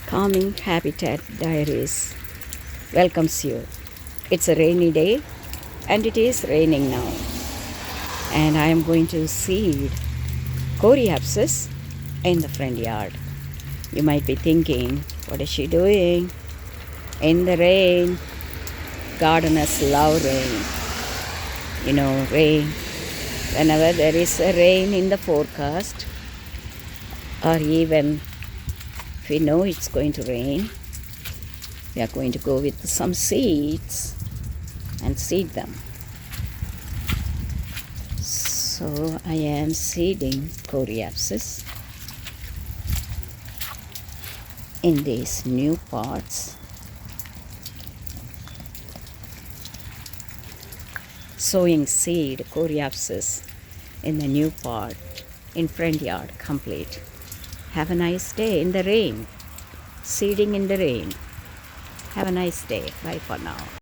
Calming Habitat Diaries welcomes you. It's a rainy day and it is raining now. And I am going to seed coreopsis in the front yard. You might be thinking, what is she doing? In the rain. Gardeners love rain. You know, rain. Whenever there is a rain in the forecast, or even if we know it's going to rain, we are going to go with some seeds and seed them. So I am seeding coreopsis in these new pots. Sowing seed coreopsis in the new pot in front yard complete. Have a nice day in the rain. Seeding in the rain. Have a nice day. Bye for now.